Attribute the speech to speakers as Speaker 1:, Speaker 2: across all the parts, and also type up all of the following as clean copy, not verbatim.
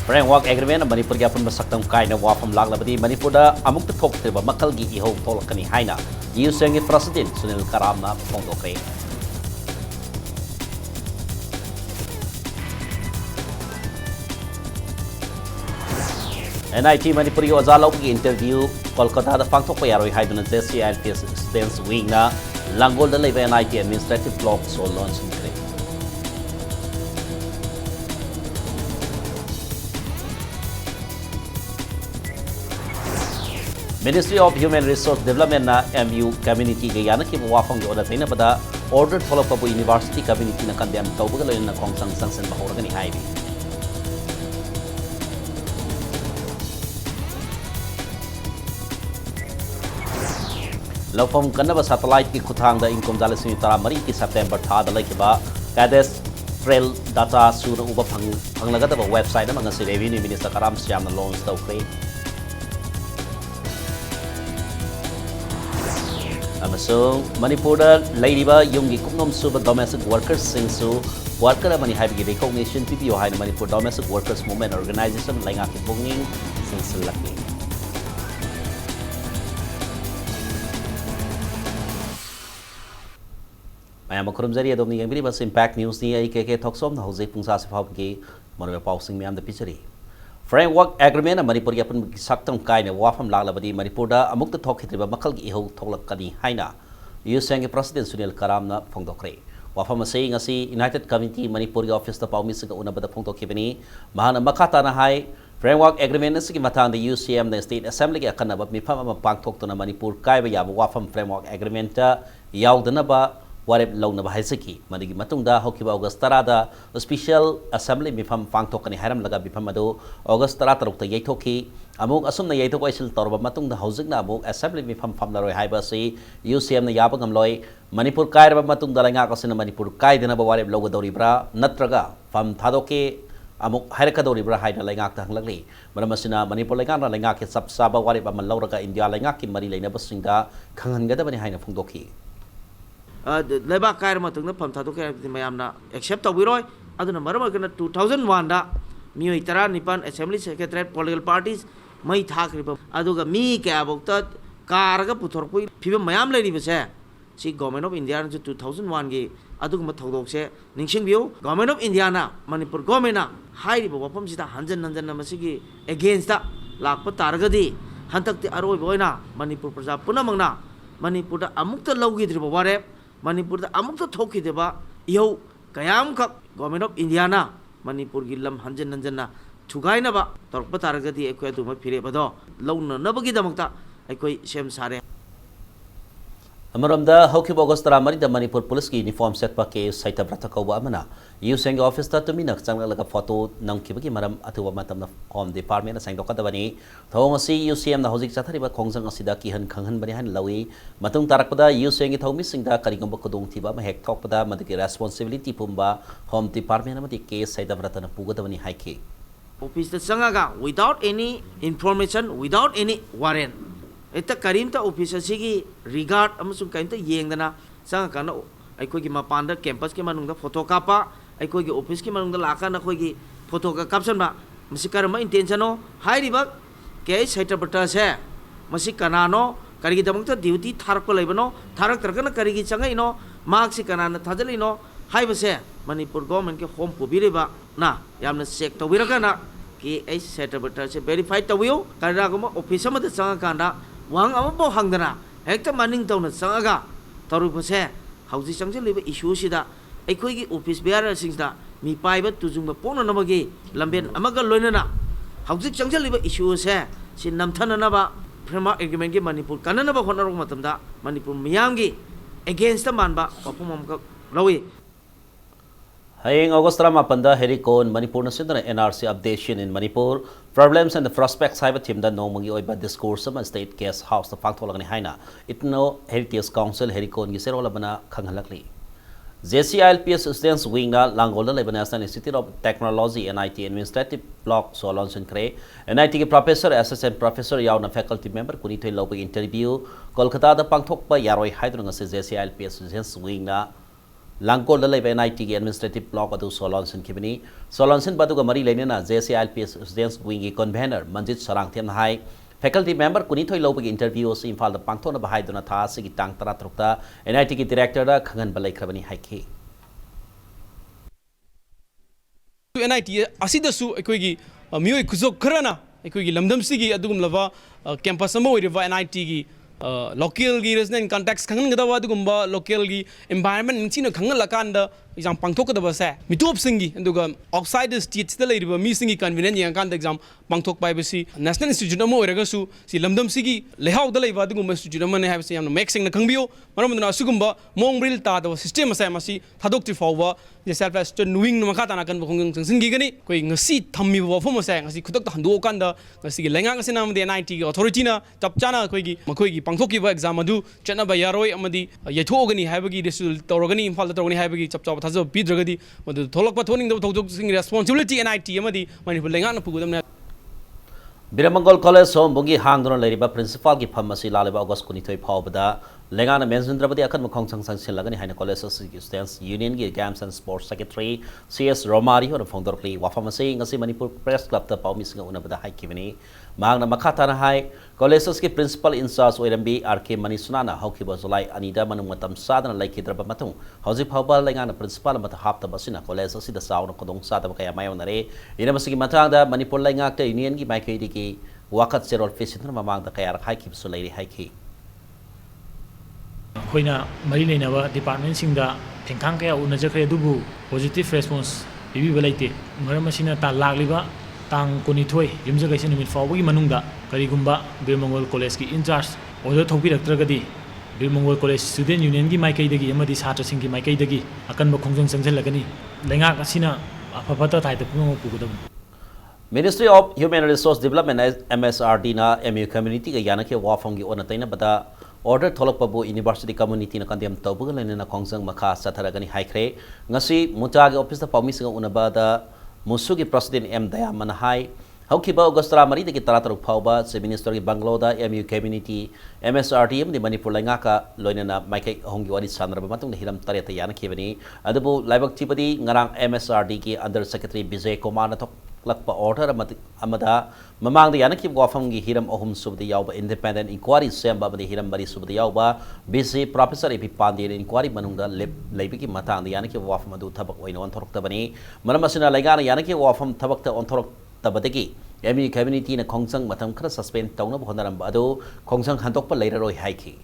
Speaker 1: Framework Agreement Manipur ki apun masaktam kaina wafam laglabadi Manipur da amuk ta thoktriba makal gi ihau tholakani haina USNG President Sunil Karamna phongdokre. NIT Manipur ki ozalo ki interview Kolkata da pangthokpa yaroi haiduna JCILPS students wing na Langol da leba NIT administrative block so launch kre. Ministry of Human Resource Development na MU community ga yana ki wafang gi order thaina bada order follow up university community na condemn tawbaga loin na khongsang sanction bahoragani haibi. Lawfam kanaba satellite ki khuthang da income dalasini tara mari ki September tha da laikiba Kades trail data sura uba phanglaga da website na ngasi revenue minister Karam Syam na launch tawkre. Amasung Manipur da lairiba yunggi kumnom suba domestic workers singsu worker mani haibi recognition PPO haina Manipur domestic workers movement organization lainga ki bunging singsilakni. Mayam akurum jari adom ni yang biri bas impact news ni ai ke thoksom na hojik pungsa se phab ki monwe pausing myam da pichari. Framework Agreement Manipur ki apun saktam kai ne wafam laglabadi Manipur da amuk ta thokhitriba makal gi ihau thoklakani haina USNG President Sunil Karam na phongdokre. Wafam ase ngasi United Committee Manipur ki office ta paumi se una bada phongdokhibani mahana makata na hai Framework Agreement se ki matang da UCM na State Assembly ki akanaba mifam ama pangthokna Manipur kai ba ya wafam Framework Agreement ta yaudana ba warep launa bahasaki madigi matungda hokiba August 10 da special assembly mifam pangthokani haram laga bifam adu August 10 taruk ta yaithoki amuk asumna yaithok aisil torba matungda hojikna amuk assembly mifam famlaroi haiba se UCM na yaba ngamloi Manipur kairba matungda lainga kasina Manipur kaidena ba warep loga doribra natraga fam thadoke amuk hairaka doribra haina lainga ta hanglakli maramasina Manipur lainga na lainga ke sabsaba warep amal lauraga India lainga ki mari laina basingda khangangada bani haina phongdoki
Speaker 2: Leba kair matung na pam thatu kaya mayam na accept tawiroi aduna maram agana 2001 da miyo itara nipan assembly secretariat political parties mai thak riba aduga mi kaya bokta karaga puthorpui phiba mayam lai riba se si government of India na 2001 gi aduga ma thodok se ningsing biyo government of India na Manipur government na hai riba wapam sita hanjan na masigi against da lakpa taragadi hantak ti aroi boina Manipur praja punamangna Manipur da amukta lawgi driba warep Manipur da amukta thoki deba yo kayam kak government of India na Manipur gi lam hanjan na thugai na ba torpa taragati ekoi adu ma phire bado launa na bagi damakta ekoi sem sare
Speaker 1: Amaramda hoki August 10 da Manipur police ki uniform set pa ke saita brata kauba amana USNG office ta tuminak changlaga photo namkibagi maram athuwa matamna home department na sangdoka dabani thong asi UCM na hojik chathari ba khongjang asida ki han khanghan bani han lawi matung tarakpada USNG thomi singda karigamba kodong thiba ma hek thokpada madiki responsibility pumba home department amati ke saita brata na pugadabani haike
Speaker 2: office ta changaga without any information without any warrant ita karimta office asigi regard amasung kaimta yengdana sanga kana aikogi mapanda campus ke manungda photo kapa aikogi office ke manungda lakana khogi photo ka caption ba musikar ma intention hairiba ke saita bata se musikanano karigi damangta duty tharak ko leibano tharak tarkana karigi changa ino mark si kanana thajali no haiba se Manipur government ke home pobireba na yamna check to birakana ki ai saita bata se verified tawio karira ko office ma da changa kanda wang amabo hangdana hekta maning tawna sangaga tarupase hauji changjaliba issue sida aikoi gi office bearer singda mi paiba tujungba pona namagi lamben amaga loinana hauji changjaliba issue se sin namthana na ba framework agreement gi Manipur kanana ba honarok matamda Manipur miyamgi against the manba opumam ka lawi
Speaker 1: Haying August 8 da Herikon Manipur na sindana NRC updation in Manipur problems and the prospects haiba timda no mangi oiba discourse ma state guest house the pangtholagani haina itno heritage council Herikon gi serola bana khanghalakli JCILPS students wing na Langol da National Institute of Technology NIT administrative block so launch kre NIT ki professor assistant professor yauna faculty member kuni thoi lobe interview Kolkata da pangthok pa yaroi haidrunga se JCILPS students wing na Langkol da leba NIT gi administrative block adu Solonsin kibini Solonsin badu ga mari lenena JCILPS students wing gi convener Manjit Sarangthem hai faculty member kunithoi lobagi interview si Imphal da pangthona bahai duna tha sigi tang tara trukta NIT gi director da khangan balai khrabani haiki
Speaker 3: NIT asidasu aikoigi mioi kuzok kharana aikoigi lamdam sigi adugum lava campus ama oiriva NIT gi local gi resident context khangan gadawa adugumba local gi environment ningchina khangal lakanda exam pangthok kadaba sa mitop singi aduga outside the states da leiriba mi singi convenient yang kan exam pangthok pai basi national institute ama oiraga su si lamdam sigi lehaw da leiba adugumba institute ama ne have se yamna maxing na khangbiyo maramduna asugumba mongril ta da system sa masi thadok ti fawwa je self student wing no makata na kan bkhong singgi gani koi ngasi thammi wa fom sa ngasi khudak ta hando kan da ngasi lenga ngasi nam de NIT gi authority na chapchana koi gi makoi gi pangthok ki ba exam adu chana ba yaroi amadi yaithogani haibagi result torogani imphal da torogani haibagi chapcha Tazo Pidragadi, but the Tolok Patoning the responsibility NIT Amadi, Manipur Langana Pugudam.
Speaker 1: Biramangol College home Bungi Hangdon Ladiba principal gi pharmacy Lalaba August Kunitoi Pawbada, Legana mentioned Rabadi Akan Mokong Sang Lagani Hina College Students Union Games and Sports Secretary CS Romario the founder Kli Wafamasi Ngasi Manipur Press Club the Pawmis Unabada High Kivini, Magna Makatana High, Colleges ki principal in charge OMB RK Manisunana Hoki Bazolai Anida Manumatam Sadana Lake Hidrabamatung, Hosi Pawbal Legana principal Mat Hapta Basina Colleges the Sound of Kodong Sada Kaya Mayonare, Inamasi Matanga, Manipur Langaka Union Gi Maiki Wakat Zero Fish among the Kaya High Keep so lady High Key.
Speaker 4: Hoina Marinava department sing the Tenkanga Unajakre Dubu, positive response, Bibi Velate, Maramasina Ta Lagliba, Tang Konitoi, Yumzagation with Fawi Manunga, Karigumba, Birmongol College in charge, Oda Topi Tragadi, Birmongol College Student Union Gi Maikei Yamadi Sata Singi Maikei Dagi, Akan Bokong Sanselagani, Lenga Casina, Apapata Tide Pugudam.
Speaker 1: Ministry of Human Resource Development MSRD na MU community ga yanake wafongi onataina bada order tholok pabu university community na kandem tawbuga lenena khongsang makha satharagani haikre ngasi mutage office da pawmisinga unabada musugi president M Dayamana hai haukiba augustra mari de tarataruk phawba se minister gi bangloda MU community MSRD di Manipur langaka loinena maikai hongi wari sanraba matung hiram tareta yanake bani adubu laibak tipadi ngarang MSRD ki under secretary Vijay Kumar na lakpa order amada mamang the yanaki wafam hiram ohum subdi yauba independent inquiry semba the hiram bari subdi yauba busy professor epi pandi inquiry manunga lebiki matang the yanaki wafam adu tabak oin on torok tabani maramasina lagana yanaki wafam tabak ta on torok tabadeki emi community na khongsang matam khara suspend tawna bhonaram adu khongsang hantok pa later roi haiki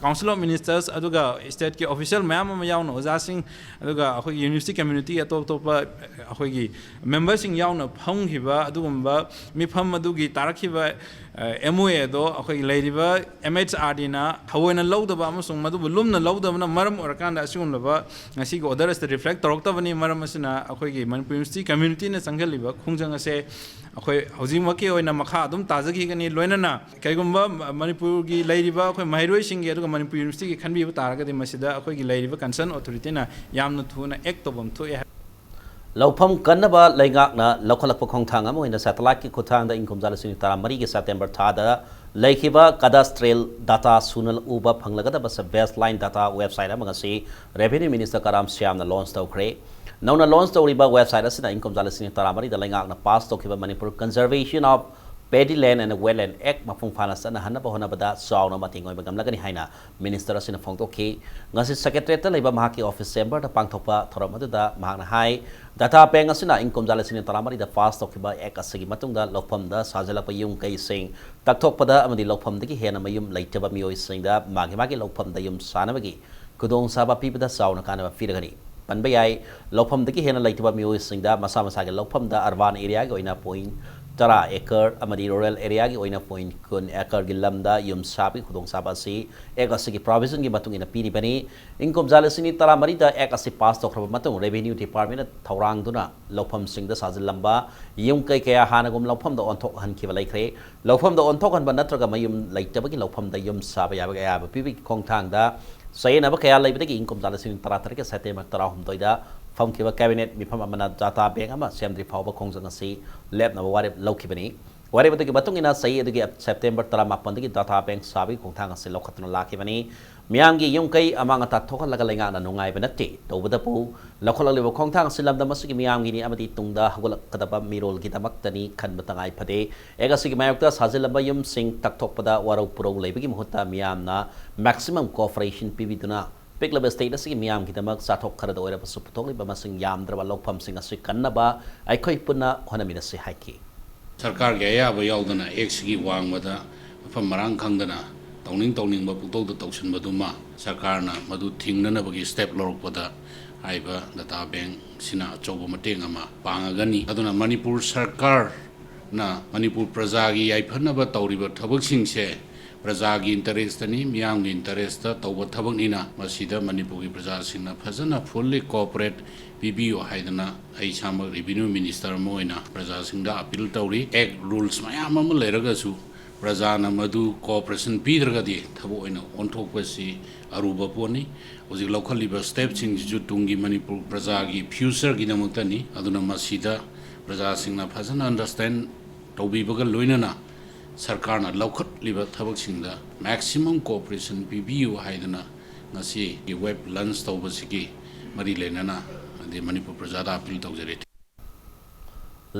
Speaker 5: Council of Ministers aduga state ki official mayam ama yauna ozasing aduga akhoi university community atop topa akhoi gi members sing yauna phanghiba adugumba mifam adugi tarakhiba MOA do akhoi leiriba MHRD na hawoina lawdaba amasung madu lumna lawdaba na maram orakanda asigumlaba ngasi go order reflect toroktabani maram asina akhoi gi Manipur university community na sanghaliba khungjang ase akhoi hojimaki oina makha adum tajagi gani loinana kaigumba Manipur gi leiriba akhoi mairoi sing gi Manipur University can be targeted Masida, Lady concern authority na Yam Tuna Ectobum to
Speaker 1: Lopam Kanaba Langakna, local Pokong Tangamo in the satellite Kotanga income Zalasin Taramari September Tada, Lakiba, Cadastral Data Sunal Uba Panglagata was a baseline data website Amagasi, Revenue Minister Karam Siam the launch to create. Now, the launch to Riba website as the income Zalasin Taramari, the Langakna past to Manipur conservation of Paddy Land and Wetland Act Mafung Fanas and Hanabahonabada Sauna Matingo Bagamlagani Haina, Ministers in a Fonto K, Nasi Secretary Labor Mahaki Office Chamber, the Pangtopa, Toramada, Mahana High, Data Pengasina, Income Zalasin Taramari, the fast occupied Eka Sigimatunda, Lopamda, Sajalapa Yung Kay saying, Taktopada, Amadi Lopam Diki Hanamayum, like Tabamio is saying that Magimaki Lopam the Yum Sanamagi, Kudon Saba people that sound a kind of a Firagani. Panbayai, Lopam Diki Hana like Tabamio is saying that Masamasaga Lopam, the Arvan area going up point. Tara acre amadi rural area gi oina point kun acre gi lamda yum sabi khudong saba si ekasi gi provision gi matung ina pini bani income jalasini tara marida ekasi pass tokhraba matung revenue department thorang duna lopam sing da sajil lamba yum kai kaya hanagum lopam da onthok han ki balai lopam da onthok han banatraga mayum laitaba gi lopam da yum saba ya ba pibi khongthang da sayena ba kaya laibada gi income jalasini tara tarike satema tara hum doida Phong Kiva Cabinet, Mipam Amana Data Bangama, Samdri Power Kongzang Sea, Lab Nawari Lokibani. Whatever the Batungina say the September Tarama Pandiki Data Bank Sabi, Kontanga Silokatan Lakibani, ꯃꯤꯌꯥꯝꯒꯤ ꯌꯨꯝꯀꯩ ꯑꯃꯥꯡ ꯑꯇꯥ ꯊꯣꯛꯍꯜꯂꯒ ꯂꯩꯉꯥꯛꯅ ꯅꯨꯡꯉꯥꯏꯕ ꯅꯠꯇꯦ ꯇꯧꯕꯗꯕꯨ ꯂꯧꯈꯠꯂꯛꯂꯤꯕ ꯈꯣꯡꯊꯥꯡ ꯑꯁꯤ ꯂꯝꯗꯝ ꯑꯁꯤꯒꯤ ꯃꯤꯌꯥꯝꯒꯤꯅꯤ ꯑꯃꯗꯤ ꯇꯨꯡꯗ ꯍꯧꯒꯠꯂꯛꯀꯗꯕ ꯃꯤꯔꯣꯜꯒꯤꯗꯃꯛꯇꯅꯤ ꯈꯟꯕ ꯇꯉꯥꯏ ꯐꯗꯦ ꯑꯦꯛ ꯑꯁꯤꯒꯤ ꯃꯥꯌꯣꯛꯇ ꯁꯥꯖꯤꯜꯂꯕ ꯌꯨꯝꯁꯤꯡ ꯇꯛꯊꯣꯛꯄꯗ ꯋꯥꯔꯧ ꯄꯨꯔꯧ ꯂꯩꯕꯒꯤ ꯃꯍꯨꯠꯇ ꯃꯤꯌꯥꯝꯅ ꯃꯦꯛꯁꯤꯃꯝ ꯀꯣꯑꯣꯄꯔꯦꯁꯟ ꯄꯤꯕꯤꯗꯨꯅ ꯄꯤꯛꯂꯕ ꯁ꯭ꯇꯦꯠ ꯑꯁꯤꯒꯤ ꯃꯤꯌꯥꯝꯒꯤꯗꯃꯛ ꯆꯥꯊꯣꯛ ꯈꯔꯗ ꯑꯣꯏꯔꯕꯁꯨ ꯄꯨꯊꯣꯛꯂꯤꯕ ꯃꯁꯤꯡ ꯌꯥꯝꯗ꯭ꯔꯕ ꯂꯧꯐꯝꯁꯤꯡ ꯑꯁꯤ ꯀꯟꯅꯕ ꯑꯩꯈꯣꯏ ꯄꯨꯟꯅ ꯍꯣꯠꯅꯃꯤꯟꯅꯁꯤ ꯍꯥꯏꯈꯤ
Speaker 6: ꯁꯔꯀꯥꯔꯒꯤ ꯑꯌꯥꯕ ꯌꯥꯎꯗꯅ ꯑꯦꯛꯁꯤꯒꯤ ꯋꯥꯡꯃꯗ ꯃꯐꯝ ꯃꯔꯥꯡ ꯈꯪꯗꯅ ꯇꯧꯅꯤꯡꯕ ꯄꯨꯡꯇꯧꯗ ꯇꯧꯁꯤꯟꯕꯗꯨꯃ ꯁꯔꯀꯥꯔꯅ ꯃꯗꯨ ꯊꯤꯡꯅꯅꯕꯒꯤ ꯁ꯭ꯇꯦꯞ ꯂꯧꯔꯛꯄꯗ ꯍꯥꯏꯕ ꯗꯥꯇꯥ ꯕꯦꯡꯛꯁꯤꯅ ꯑꯆꯧꯕ ꯃꯇꯦꯡ ꯑꯃ ꯄꯥꯡꯉꯒꯅꯤ ꯑꯗꯨꯅ ꯃꯅꯤꯄꯨꯔ ꯁꯔꯀꯥꯔꯅ ꯃꯅꯤꯄꯨꯔ ꯄ꯭ꯔꯖꯥꯒꯤ ꯌꯥꯏꯐꯅꯕ ꯇꯧꯔꯤꯕ ꯊꯕꯛꯁꯤꯡꯁꯦ ꯄ꯭ꯔꯖꯥꯒꯤ ꯏꯟꯇꯔꯦꯁꯇꯅꯤ ꯃꯤꯌꯥꯝꯒꯤ ꯏꯟꯇꯔꯦꯁꯇ ꯇꯧꯕ ꯊꯕꯛꯅꯤꯅ ꯃꯁꯤꯗ ꯃꯅꯤꯄꯨꯔꯒꯤ ꯄ꯭ꯔꯖꯥꯁꯤꯡꯅ ꯐꯖꯅ ꯐꯨꯜꯂꯤ ꯀꯣꯑꯣꯄꯔꯦꯠ ꯄꯤꯕꯤꯌꯨ ꯍꯥꯏꯗꯅ ꯑꯩ ꯏꯁꯥꯃꯛ ꯔꯦꯚꯤꯅ꯭ꯌꯨ ꯃꯤꯅꯤꯁꯇꯔ ꯑꯃ ꯑꯣꯏꯅ ꯄ꯭ꯔꯖꯥꯁꯤꯡꯗ ꯑꯄꯤꯜ ꯇꯧꯔꯤ ꯑꯦꯛ ꯔꯨꯜꯁ ꯃꯌꯥꯝ ꯑꯃ ꯂꯩꯔꯒꯁꯨ ꯄ꯭ꯔꯖꯥꯅ ꯃꯗꯨ ꯀꯣꯑꯣꯄꯔꯦꯁꯟ ꯄꯤꯗ꯭ꯔꯒꯗꯤ ꯊꯕꯛ ꯑꯣꯏꯅ ꯑꯣꯟꯊꯣꯛꯄꯁꯤ ꯑꯔꯨꯕ ꯄꯣꯠꯅꯤ ꯍꯧꯖꯤꯛ ꯂꯧꯈꯠꯂꯤꯕ ꯁ꯭ꯇꯦꯞꯁꯤꯡꯁꯤꯁꯨ ꯇꯨꯡꯒꯤ ꯃꯅꯤꯄꯨꯔ ꯄ꯭ꯔꯖꯥꯒꯤ ꯐ꯭ꯌꯨꯆꯔꯒꯤꯗꯃꯛꯇꯅꯤ ꯑꯗꯨꯅ ꯃꯁꯤꯗ प्रजासिंगना फजन अंडरस्टैंड तौबीबगा लोइनना सरकारना लौखटलिबा थबकसिंगदा मैक्सिमम कोऑपरेशन पीबीयु हाइदना ngasi की वेब लंच तौबसिगी मरी लेनना अदि मणिपुर प्रजादा अपील तौजरे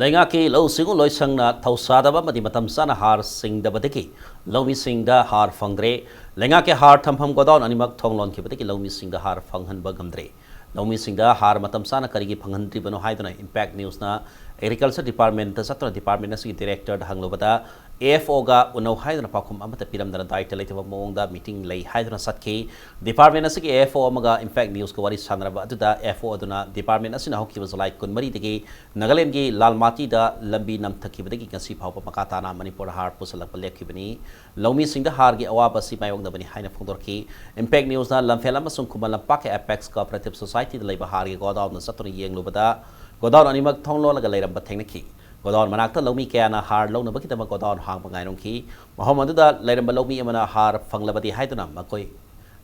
Speaker 1: लेंगा की लौ सिंगु लोइसंगना थौसादबा मदि मतम साना हार सिंगदबदगी लौमी सिंगदा हार फंगद्रे लेंगा के हार थमफम गोदाउन अनिमक थोंगलोन खिबदगी लौमी सिंगदा हार फंगहनबा गमद्रे लौमी सिंगदा हार मतम साना करिगी फंगहनद्रिबनो हाइदना इंपैक्ट न्यूज ना एग्रीकल्चर डिपार्टमेंट सत्र डिपार्टमेंट असगी डायरेक्टर हंगलोबदा AFO गा उनौ हाइदना पाखुम अमत पिरमदना दायित्व लेतबा मोंगदा मीटिंग लई हाइदना सतखी डिपार्टमेंट असगी AFO अमगा इंपैक्ट न्यूज को वारी सानरबा अदुदा AFO अदुना डिपार्टमेंट असना हौकिबा जुलाई 12 दगी नागालैंड की लालमाटी दा लंबी नमथखिबदगी ngasi फावबा मकाताना मणिपुर हार पुसलक लेखिबनी लौमी सिंगदा हार गी अवाब असि मायोंगदबनी हाइना फोंदोरकी इंपैक्ट न्यूज ना लंफेल अमसुंग खुमल लंपाक एपेक्स कोऑपरेटिव सोसाइटी दा लैबा हार गी गोदाउन सत्र येंगलुबदा गोदाउन अनिमक थोंगलोलगा लैरबा थेंगनखी गोदाउन मनाक्ता लौमी कयाना हार लौनबकिदमा गोदाउन हांगबा गायरोंखी महमदुदा लैरबा लौमी अमना हार फंगलबदी हाइदना मकोय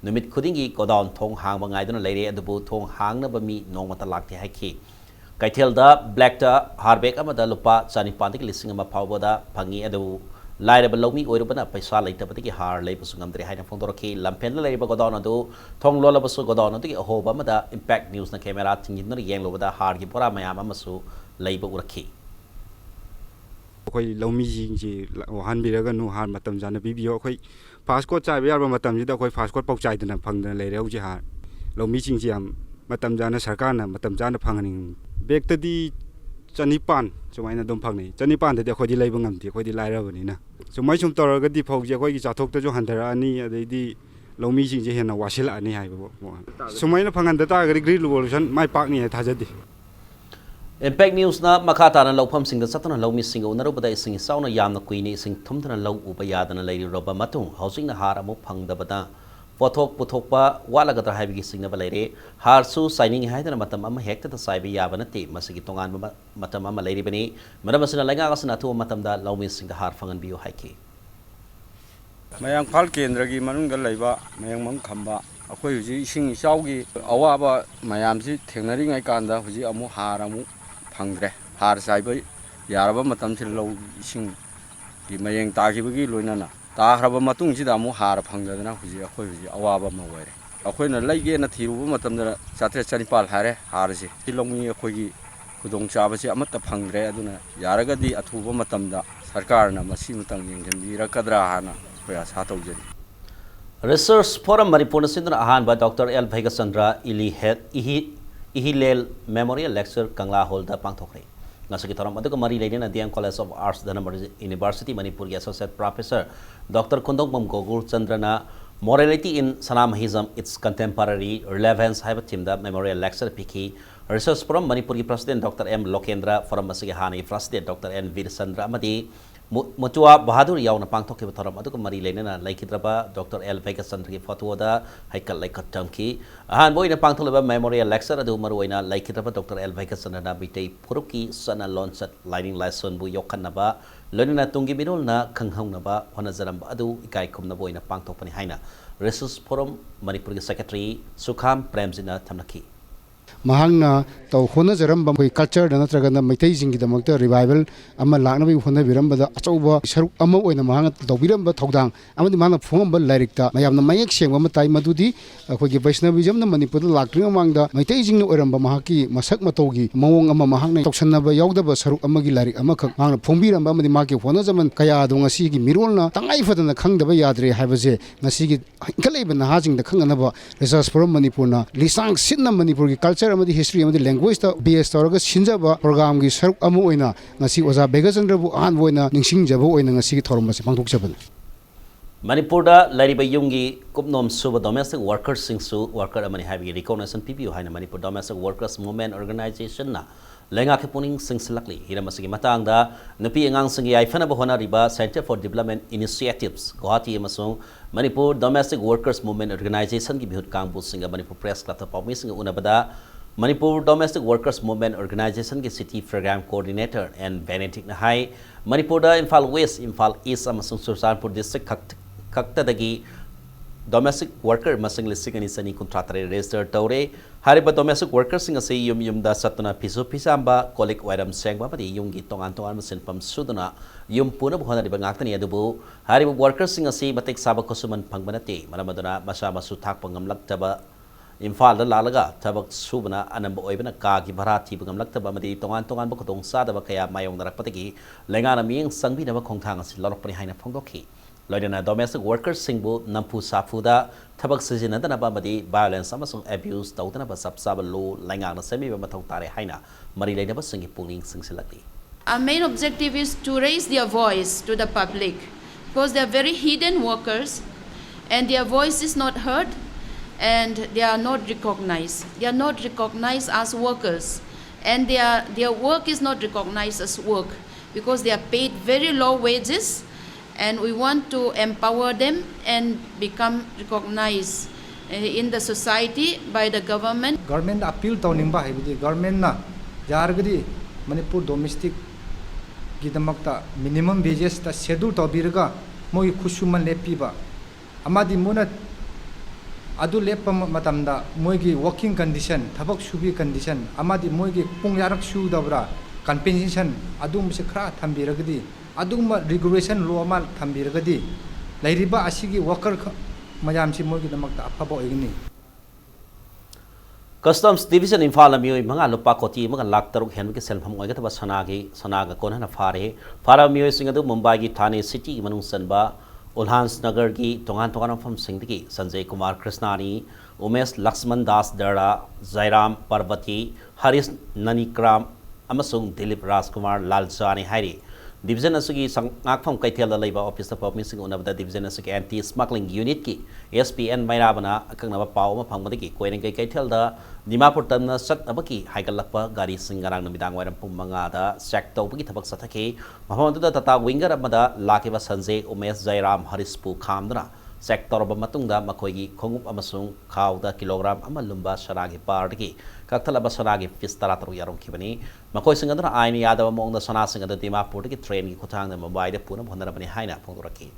Speaker 1: नुमित खुदिंगी गोदाउन थोंग हांगबा गायदना लैरे अदुबु थोंग हांगनबा मी नोंगमता लाक्ते हाइखी कैथेलदा ब्लैकटा हारबेक अमदा लुपा 4,500 लिसिंग अमा फावबदा फंगी अदु लाइरबा लौमी ओइरबना पैसा लैतबदगी हार लैबसु गमद्रे हाइना फोंदोरखी लंफेन लैरबा गोदाउन अदु थोंग लोलबसु गोदाउन अदुगी अहोबा अमदा इंपैक्ट न्यूज ना कैमरा थिंगिनर येंगलोबदा हार गी बोरा मयाम अमसु लैबा उरखी
Speaker 7: अखोई लौमी जी वहान बिरगा नु हार मतम जाना बिबियो अखोई पासपोर्ट चाइबा यारबा मतम जिदा अखोई पासपोर्ट पौ चाइदना फंगदना लेरे हौजी हार लौमी सिंग जी याम मतम जाना सरकारना मतम जाना फंगनिंग बेक्तदी 4,500 सुमाइना दम फंगनी 4,500 दे अखोई लैबा ngamti अखोई लाइराबनिना सुमाइ सुम तौरगदी फौजी अखोई चाथोकतजो हंदरानी अदैदी लौमी सिंग जे हेना वासिलानी हाइबो सुमाइना फंगनदा तागरी ग्रीन रिवोल्यूशन माइ पाकनी है थाजदी
Speaker 1: इंपैक्ट न्यूज ना मखाताना लौफम सिंग सतना लौमी सिंग उनरुबदा इसिंग साउना यामना कुइनी इसिंग थुमथना लौ उबा यादना लैरिरोबा मतुंग हाउसिंग हार अमु फंगदबदा पोथोक पुथोकपा वालागदरा हाइबिगी सिंगबा लैरे हारसु साइनिंग हाइदना मतम अमा हेक्तदा साइबा याबा नते मसिगी तोंगान मतम अमा लैरिबनी मरमसना लैंगा गसना थु मतमदा लौमी सिंग हार फंगन बियो हाइकी
Speaker 8: मयांग फाल केंद्र की मनुंग लैबा मयांग मम खंबा अखोई हुजी इसिंग इचाउगी अवाबा मयामसि थेंगनरिङै कांदा हुजी अमु हार अमु फंगद्रे हार साइबा यारबा मतम से लौ इसिंग की मयेंग ताखिबगी लोइनाना ताखरबा मतुंग सिदा अमु हार फंगदना हुजी अखोई हुजी अवाबा म वैरे अखोइना लैगेना थिरुबा मतमदा 4,500 हारे हारसे तिलौमी अखोइगी खुदोंग चाबसे अमत्ता फंगद्रे अदुना यारगदी अथुबा मतमदा सरकारना मसी मतंग येंगजनबिरकदरा हाना अखोइ आशा तौजरी
Speaker 1: रिसर्च फोरम मणिपुर सिंधुना अहानबा डॉक्टर एल भैगचंद्र इहिलेल मेमोरियल लेक्चर कंगला हॉल दा पांगथोखरे ngasi thoram aduga mari leina DM College of Arts Dhanamar University Manipur की Associate Professor Dr. Kundongmam Gogul Chandrana Morality in Sanamahism its Contemporary Relevance हाइबा थीमदा memorial lecture पिखी research forum Manipur की president doctor M Lokendra forum असगी हानि president doctor N Virchandra अमदी मुचुआ बहादुर यावना पांगथोखिबा थोरम अदुगा मरी लेना लैखिद्रबा डॉक्टर एल भैगचंद्र की फोटोदा हाइकल लैखतमकी अहान बोइना पांगथोलबा मेमोरियल लेक्चर अदु मरुइना लैखिद्रबा डॉक्टर एल भैगचंद्र ना बिटै फुरुकी सना लॉन्चत लाइनिंग लाइसन बु योखनबा लोनिना तुंगी बिरोलना खंगहौनबा होनजरंबा अदु इकाई खुमना बोइना पांगथोपनि हाइना रिसर्च फोरम मणिपुर की secretary सुखाम प्रेमजिना थमनकी
Speaker 9: mahangna to hona jaram bam culture da natraga na maitai jingi da makta revival amma lakna bi hona biram ba achauba saruk amma oina mahanga to biram ba thodang amadi mana phom ba lyric ta mayam na mayek sengwa ma tai madudi akhoi gi vaishnavism na manipur da lakring amangda maitai jing na oiram ba mahaki masak matogi mawong amma mahangna toksanna ba yawda ba saruk amma gi lyric amma khak mahangna phombiram ba amadi maki hona jaman kaya do ngasi gi mirol na tangai fadana khangda ba yadre haibaje ngasi gi inkalai ba na hajing da khangana ba research from manipur na lisang sinna manipur gi culture amadi history amadi language ta bs tawraga sinjaba program gi saruk amu oina ngasi oza begachandra bu an boina ningsing jabo oina ngasi thorom se pangthok chaban
Speaker 1: Manipurda lariba yungi kupnom suba domestic workers singsu worker amani habi recognition PPU haina Manipur domestic workers movement organization na lenga ke puning singsilakli hiramasigi matangda nupi angang singi aifana bahona riba Center for Development Initiatives Guwahati amasung Manipur domestic workers movement organization ki bihut kangbu singa Manipur press club ta pawmi singa unabada Manipur domestic workers movement organization ki city program coordinator and Benedict Nahai Manipur da Imphal West Imphal East amasung Sursanpur district Kaktadagi domestic worker masing lising ani sani contractor register tawre hariba domestic workers sing ase yum da satuna piso pisamba kolik wairam sengba pati yungi tongan masin pam suduna yum puna bhona riba ngaktani adubu hariba workers sing ase matek saba kosuman phangbanate maramaduna masa masu thak pangamlaktaba Imphal da lalaga tabak subana anamba oibana ka gi bharati pangamlaktaba madi tongan ba khotong sadaba kaya mayong narakpatagi lengana miyeng sangbi na khongthang asi lorokpani haina phongdokhi Loidana domestic workers singbu nampu safuda tabak sijinadana bamadi violence amasung abuse tawdana ba sapsaba lo laingang na semi ba mathau tare haina mari leina ba singi puling singsilakli.
Speaker 10: Our main objective is to raise their voice to the public because they are very hidden workers and their voice is not heard and they are not recognized. They are not recognized as workers and their work is not recognized as work because they are paid very low wages. And we want to empower them and become recognized in the society by the government.
Speaker 11: Government appeal to nimba haibidi government na jargadi Manipur domestic gidamakta minimum wages ta schedule to biraga moi khusuman lepiba amadi mona adu lepa matamda moi gi working condition thabak subi condition amadi moi gi pung yarak su dabra compensation adum se khra thambiragadi aduma regulation law mal thambiragadi lairiba asigi worker mayam si mogi damakta afaba oigni
Speaker 1: Customs Division Imphal mioi manga lupa koti manga lak taruk hen ke selpham oiga taba sanaga kona fara mioi singadu Mumbai gi Thane city manung sanba Ulhans Nagar gi tongan fam singdigi Sanjay Kumar Krishnani Umesh Laxman Das Dara Zairam Parvati Haris Nanikram amasung Dilip Rajkumar Lalzani Hari Division asugi ngakpham kaithel da leiba office of missing unabda division asugi anti smuggling unit ki SPN mairabana akangna paw ma phangmadi ki koinen kaithel da Dimapur tamna sat abaki haigalakpa gari singarang namidang wairam pum manga da check tawbagi thabak sathake mahon da tata winger amada lakiba Sanjay Umesh Jairam Harispu khamdra sector ba matungda makoigi khongup amasung khawda kilogram amalumba saragi pargi kaktalaba saragi pistara taru yarong kibani makoi singadra aini yadaba mongda sana singada Dimapur ki train ki khutang na Mumbai de puna bhondara bani haina phongdoraki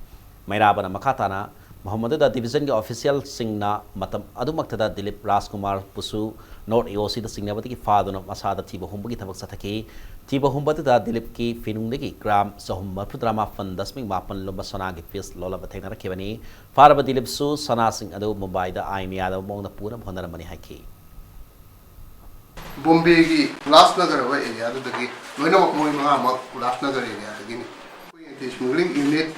Speaker 1: mairabana makhatana Muhammad da division ki official singna matam adumaktada Dilip Rajkumar pusu North AOC da singnabati ki faduna masada thiba humbugi thabak sathaki thiba humbati da Dilip ki finungdegi gram sahumma pudrama fan 10.8 lomba sana ki fis lola bathena rakhibani faraba Dilip su sana sing adu Mumbai da aini yada mongda pura bhondara bani haki
Speaker 12: Bombay ki Ulasnagar wa area dagi loina moi ma ma Ulasnagar area dagi ni smuggling unit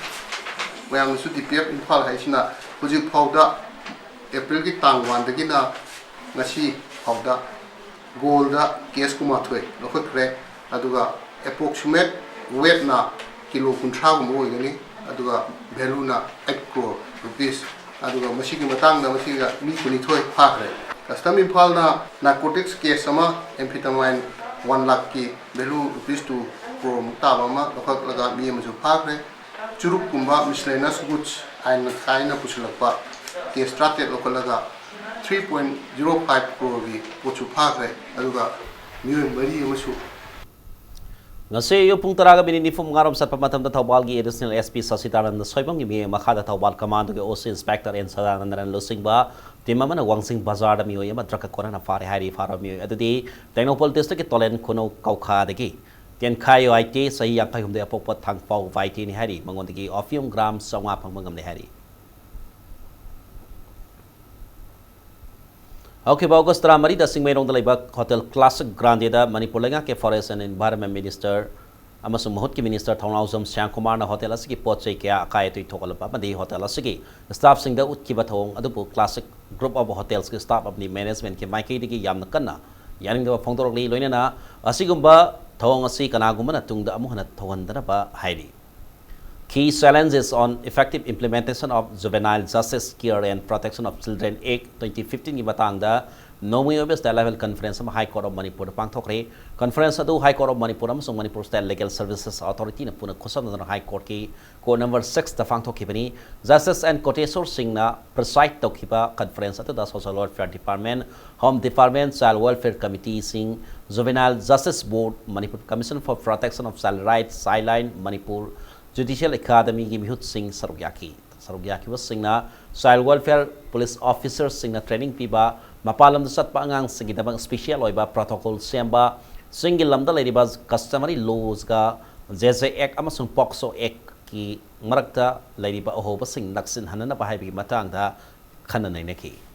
Speaker 12: mayam su DPF Imphal haisina hujik phawda April ki tang 1 dagi na ngasi phawda gold da case kuma thoi lokhre aduga approximate weight na kilo 30 gum oigani aduga value na 8 crore rupees aduga masigi matang da masiga mi kuni thoi phakre custom Imphal na narcotics case sama amphetamine 1 lakh ki value rupees 2 crore mutaba ma lokhak laga mi amaju phakre churuk kumba miscellaneous goods and kaina pusulakpa case started lokalaga 3.05 crore gi pochu phakre aduga mi mari amasu
Speaker 1: ngase yo pung taraga bini ni fum ngarom sat pamatam da thawbal gi additional SP Sasitaranda soibam gi mi makhada thawbal command ge OC inspector en sadanandaran losing ba timamana wangsing bazar da mi yo yama draka korana fare hari fara mi adudi Technopol district ki tolen kuno kaukha de gi tian khayo IT sahi yang kai humde apok thang pau vai ti ni hari mangon de gi ofium gram sawa phang mangam de hari. Okay, August Ramari, the Singmay on the Labor Hotel Classic Grande, the Manipur ke Forest and Environment Minister, Amasum Mahutki Minister, Townhousam, Shankumar, Hotel Asiki, Poche, Kai to Tokalapa, the Hotel Asiki, the staff singer Utkibatong, Adubu Classic Group of Hotels, staff of the management, Maiki Yamnakana, Yaning the Fondorli, Loinana, Asigumba, Tong Asi, Kanagumana, Tung the Amuhana, Towandanaba, Heidi. Key challenges on effective implementation of Juvenile Justice Care and Protection of Children Act 2015 ibatang da Nomi Obes level conference High Court of Manipur pangthokre conference adu High Court of Manipur amsong Manipur State Legal Services Authority na puna khosam na High Court ki ko number 6 da pangthokibani Justice and Court Sourcing na preside tokhiba conference atu da Social Welfare Department, Home Department, Child Welfare Committee sing Juvenile Justice Board, Manipur Commission for Protection of Child Rights, Sideline Manipur Judicial Academy gi mihut sing sarugyaki was singna child welfare police officers singna training piba mapalam sat pa angang sigidabang special oiba protocol semba single lamda leriba customary laws ga JJ Act amasung POCSO Act ki marakta leriba ohoba sing naksin hanana pa haibi matang da khananai neki.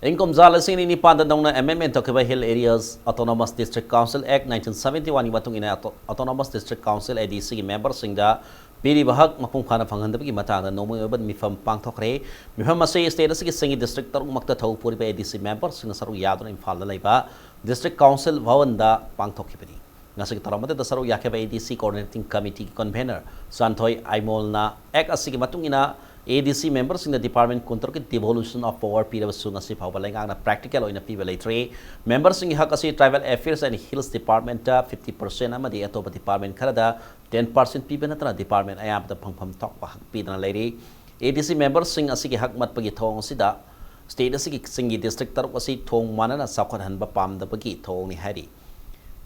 Speaker 1: Income Zalasing in Panda Dona Amendment to Hill Areas Autonomous District Council Act 1971 Iwatung in Autonomous District Council ADC members sing the Piri Bahak Mapungkana Fangandabi Matana no more but Mifam Pangtokre, Mifamase status is singing district or Makta Puri ADC members in the Saru Yadon in Falaiba, District Council Vawanda Pangtokipini. Nasik Taramata the Saru Yakava ADC Coordinating Committee Convener, Santoy Aimolna, Ek Asigimatungina. ADC members in the department control devolution of power period sunga si pawbalang na practical oina pibalay members in hakasi tribal affairs and hills department 50% amadi atoba department karada 10% pibanatra department ayam da pangpam tok pa hakpidana lady ADC members sing asigi hakmat pagi thong sida state asigi singi district taruk asi thong manana sakon hanba pam da pagi thong ni hari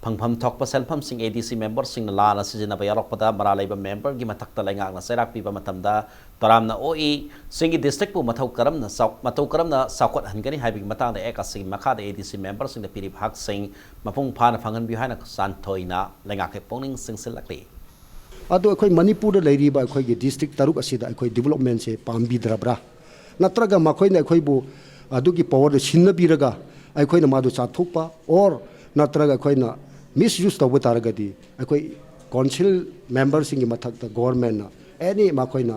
Speaker 1: Pangpam talk pa selfam sing ADC members sing la na sijina bayarok pada maralay ba member gi matakta lenga na serak pi ba matamda taram na OE singi district po matau karam na sakot hangani habi matang da eka sing makha da ADC members sing da piri bhag sing mapung phana phangan bi haina santoi na lenga ke poning sing silakli
Speaker 13: ado khoi Manipur da leiri ba khoi gi district taruk asida khoi development se pambi drabra natraga makhoi na khoi bu adu gi power da sinna biraga ai khoi na madu cha thukpa or natraga khoi na misuse to butaragadi akoi council members in mathak the government na any makoina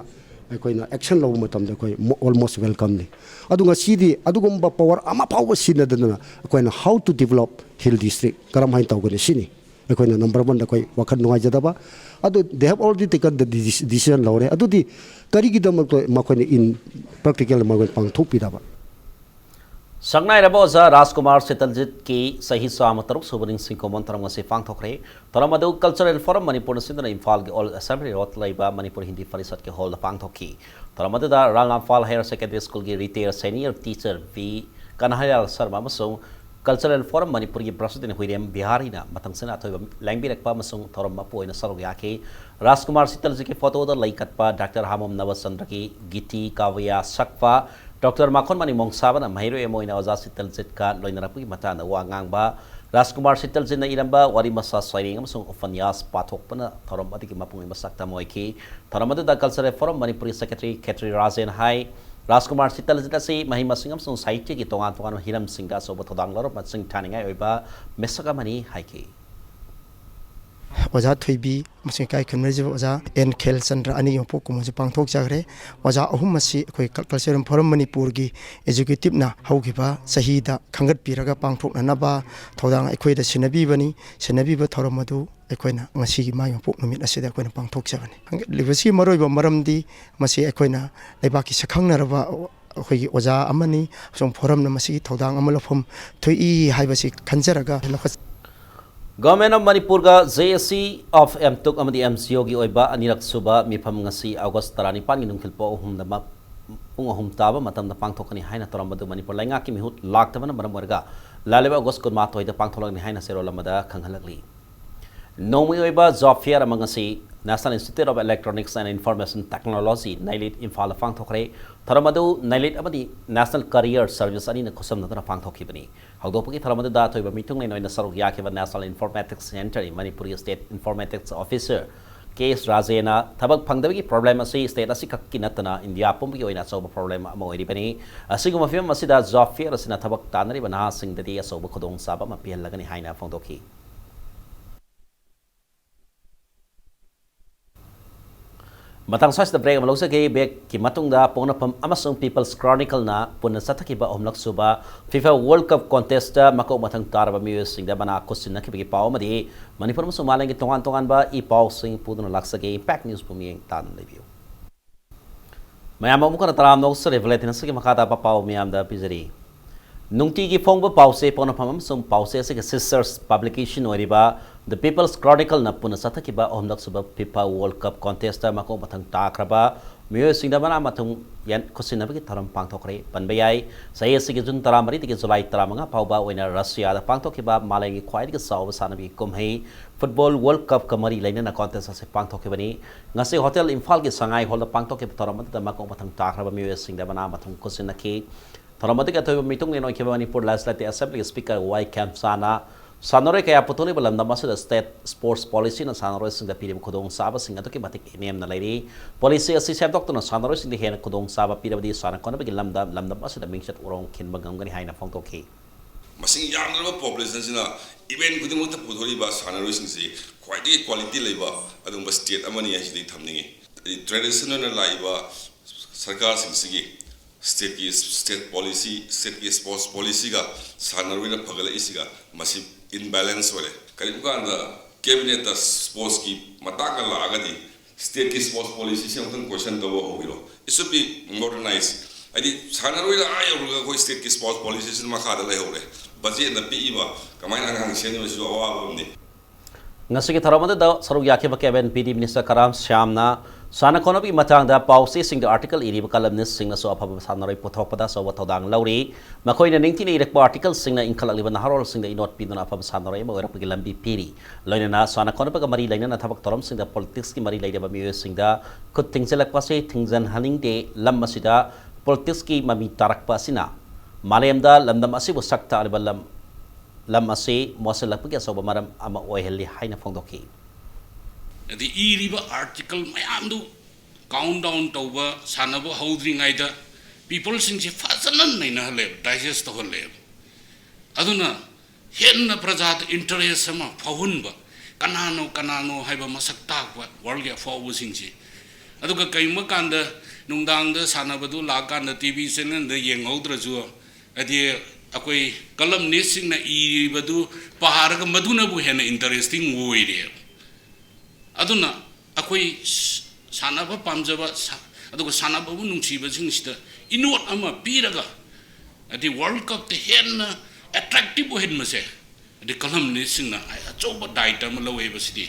Speaker 13: akoina action law matam da koi almost welcome ni adunga sidi adugumba power ama power sinadana akoina how to develop hill district karam hain tawgani sini akoina number 1 da koi wakhan nuai jadaba adu they have already taken the decision law re adudi kari gidam makoina in practical magon pang thopi daba
Speaker 1: Sangnai Raboza Rajkumar Sitaljit ki Sahi Samataruk Subaning Singko Montaram se Fangthokre Taramadu Cultural Forum Manipur Sindana Imphal ge All Assembly Rot Laiba Manipur Hindi Parisat ke Hall Fangthoki Taramadu da Ralnamphal Higher Secondary School ge Retail Senior Teacher V Kanahayal Sarma Masung Cultural Forum Manipur ge President William Biharina Matang Sena Toy Langbirak pa Masung Thoram Mapo ina Sarog yake Rajkumar Sitaljit ke photo da laikat pa Dr. Hamam Nawasandra ki Giti Kavya Sakfa Dr. Makon Mani Mongsaba na mahiro emo ina Oza Sitaljit ka loinarapu mata na wangang ba Rajkumar Sitaljit na ilamba wari masa sairing amasung Ufanyas pathok pa na thorom adiki mapung imasakta moiki thoramadu da Cultural Forum Manipuri Secretary Ketri Razen Hai Rajkumar Sitaljit si mahimasing amasung sahitya ki tongan hiram singda sobat thodang lorop matsing taningai oiba mesaka mani haiki
Speaker 14: Oza Thuibi masing kai khunmeri oza en khel chandra ani yopo ko mose pangthok jagre oza ahum masi koi cultural forum Manipur gi executive na haugiba sahida khangat piraga pangthok na ba thodang aikoi da sinabi bani sinabi ba thoramadu aikoina ngasi gi mai yopo numit asida aikoina pangthok jabani libasi maroi ba maramdi masi aikoina lebaki sakhang na raba khoi oza amani song forum na masi thodang amalofom thui haibasi khanjaraga
Speaker 1: Government of Manipur ga JSC of MTUK amadi MCO gi oiba anirak suba mifam ngasi August 35 gi nungkilpo humdama pung ahum taba matam da pangthokani haina toramadu Manipur lainga ki mihut laktabana maram warga laleba August kun matoi da pangtholani haina sero lamada khanghalakli Nomi oiba job fair among asi National Institute of Electronics and Information Technology Nailit Imphal pangthokre Tharamadu Nailit amadi National Career Service ani na khosam nadana pangthokibani hawdopagi tharamadu da toiba mitung nei noina saruk yakiba National Informatics Center Manipuri State Informatics Officer Case Rajena Tabak Pangdagi problem asi state asi kakkinatana India pumbi oina soba problem ama oiribani asiguma film asida job fair asina tabak tanari bana sing dadi asoba khodong saba ma pial lagani haina phongdoki Matang sois da break malausa ke back ki matung da pona pam amasung People's Chronicle na puna sathaki ba omlak suba FIFA World Cup contest mako matang tarba music sing da bana question na ki paw madi Manipur mo sumalang tongan ba I paw sing pudun laksa ke impact news pumiyeng tan review mayam mo kana taram no sa revelate na sa ki makata pa paw miyam da pizari nungti ki phong ba paw se pona pam sum paw se sa sisters publication oriba The People's Chronicle na puna sathaki ba omlak suba FIFA World Cup contest mako matang takraba miyo singda bana matung yan kusin bagi taram pangthokre panbayai saya sige jun taramari tige July taramanga pauba wena Russia da pangthokki ba malangi khwai dige saw sanabi kumhei Football World Cup kamari laina na contest se pangthokki bani ngase hotel Imphal ge sangai hol da pangthokki taramati da mako matang takraba miyo singda bana matung kusin nakhi taramati ka thoy mitung ne no ke Manipur Legislative Assembly Speaker Y Camp Sana Sanore kaya putuli balam da masada state sports policy na sanore sing da pirim khodong saba sing ato ki matik nem na lairi policy asi sem doctor na sanore sing de hen khodong saba pirabadi sana kona bagi lamda masada mingsat urong kin bagam gani haina phongtok ki
Speaker 15: masing yamna population sina event kudimuk ta puthori ba sanore sing si quality quality leiba adum ba state amani asi de thamningi traditional na laiba sarkar sing sigi state policy state sports policy ga sanore na phagala isiga masih imbalance wale kali bukan da cabinet da sports ki mataka la agadi state ki sports policy se utan question to ho hilo it should be modernized adi sanaroi la ayo ga ko state ki sports policy se ma khada lai hore budget na pi ba kamai na hang sen so awa ni
Speaker 1: ngasi ki tharamada da saru yakhe ba cabinet pd minister karam shyamna sana kono bi matang da policy sing the article iri kalam nis sing na so apha sanaroi pothok pada so thodang lauri makoi na ningti ni rek article sing na inkhalak liban harol sing da inot pidona apha sanaroi ma ora pagi lambi piri loina na sana kono ba mari laina na thabak torom sing da politics ki mari laida ba mi sing da khut tingselak pa se thingjan haning de lam masida politics ki mami tarak pa sina malem da lamdam asibu sakta albalam lam ase mosalak pagi so ba maram ama oiheli haina phongdoki
Speaker 6: the iriba article mayamdu countdown tauba sanabo houdringai da people sing se fasanan naina hale digest to hale aduna henna prajat interest sama phahunba kanano haiba masak takwa world ya forward sing se aduga kaima kanda nungdang da sanabadu lakanda tv channel da yengaudra ju adi akoi kalam nising na iribadu paharaga maduna bu hena interesting woire aduna akoi sanaba pamjaba adugo sanaba bu nungsiba jingsida inot ama piraga adi world cup te henna attractive hen mase adi kalam ni singna achoba daita ma lowe basidi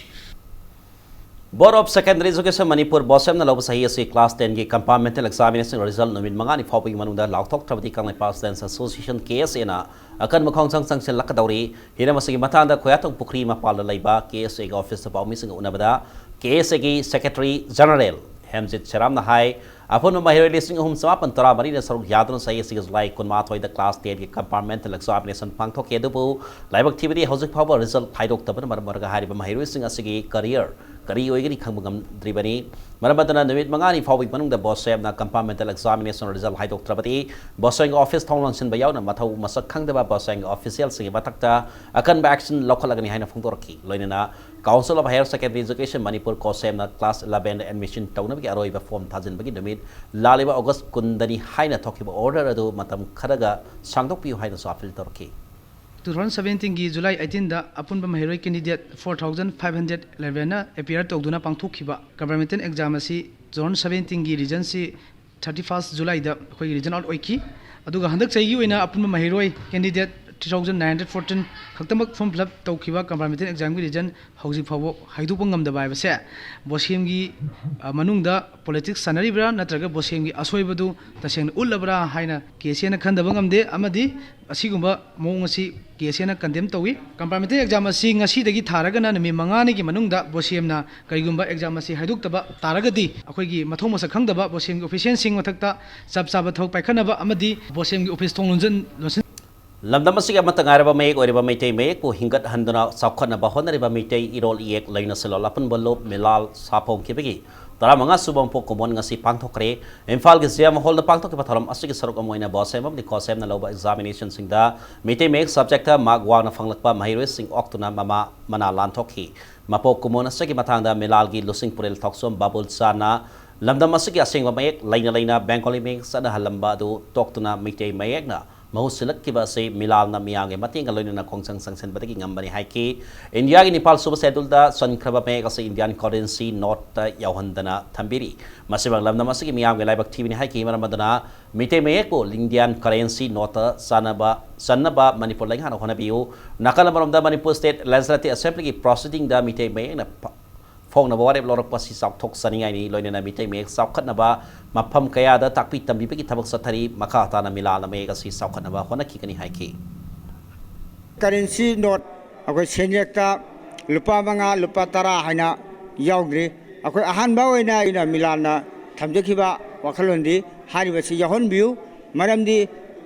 Speaker 1: Board of Secondary Education Manipur Bosam na lobo sahi ase class 10 ge compartmental examination result nomin mangani phawpi manungda lauthok thabati kangai pass dance association KSA na akan makhong sang sel lakadauri hina masigi matanda khoyatong pukri ma pala laiba KSA ge office ta pawmi sing unabada KSA ge secretary general Hemjit Charam na hai apun mahiroi listing hum samapan tara mari na saruk yadon sahi ase July kunma thoi da class 10 ge compartmental examination pangthok ke dubu laibak thibidi hojik phawa result thaidok taban marga hariba mahiroi sing asigi career kari oigri khangmagam dribani maramadana numit mangani phawbi manungda bosem na compartmental examination result haidok trabati boseng office thonglan sin bayaw na mathau masak khangdaba boseng official singi batakta akan ba action local agani haina phongdorki loinana Council of Higher Secondary Education Manipur kosem na class 11 admission tawna bagi aroi ba form thajin bagi numit laliba August kundani haina thokiba order adu matam kharaga sangdok piu haina so appeal torki
Speaker 16: 2017 की जुलाई 18 दा अपुनबा महरोई candidate 4511 ना appear तौदुना पांगथोखिबा governmental exam असि zone 17 की reason सी 31 जुलाई दा कोई reason out ओइकी अदुगा हंदक चाहिए ओइना अपुनबा महरोई कैंडिडेट 3914 खक्तमक फॉर्म फिलअप तौखिबा कंपार्टमेंटल एग्जाम की रिजन हौजिक फावो हाइदुप ngam हाइबसे बोसेम की मनुंगदा पॉलिटिक्स सानरिब्रा नत्रगा बोसेम की असोइबदु तसेंग उल्लबरा हाइना केसेना खंदब ngamde amadi asigumba mong asi केसेना कंडेम तौई कंपार्टमेंटल एग्जाम asi ngasi थारगना नमी मंगानी की मनुंगदा बोसेमना करिगुंबा एग्जाम asi हाइदुक्तबा तारगदी अखोइगी मथों मसक खंगदबा बोसेम की ऑफिशियल सिंग मथक्ता सब साब थौ पाइखनबा amadi बोसेम की ऑफिस थों लोंजन
Speaker 1: lamdam asig amata ngaraba mayek oriba maitai mayek ko hingat handuna sakhana ba honariba maitai irol iek laina selo lapan bolop melal sapong kibegi tara manga subang pok komon ngasi pangthokre imphal ge siam hol da pangthok ke patharam asig sarok amoina bosem amni kosem na loba examination singda maitai mayek subject mark wa na fanglakpa mahirwe sing oktuna mama mana lanthokhi mapok komon asig mathangda melal gi losing purel thoksom babul sana lamdam asig asing mayek laina bengali mayek sana halamba do toktuna maitai mayek na Mahusilak kiba se milal na miyang mating aloy na kongsang sangsen batiki ngambani haiki India gi Nepal suba sedul da son kraba me kasi Indian currency not yauhandana thambiri masibang lamna masigi miyang laibak tv ni haiki maramadana mite me ko Indian currency not sanaba Manipur lang hana hona biu nakala maramda Manipur state legislative assembly ki proceeding da mite me na phong na bawari lorok pasi sak thok saningai ni loina na mitai mek sak khat na ba mapham kaya da takpi tambi pe ki thabak sathari makha ta na milal na me ka si sak khat na ba hona ki kani hai ki
Speaker 17: currency note akoi senjekta lupa manga lupa tara haina yaugri akoi ahan ba oina ina milal na thamjekhiba wakhalondi hari ba si yahon biu maramdi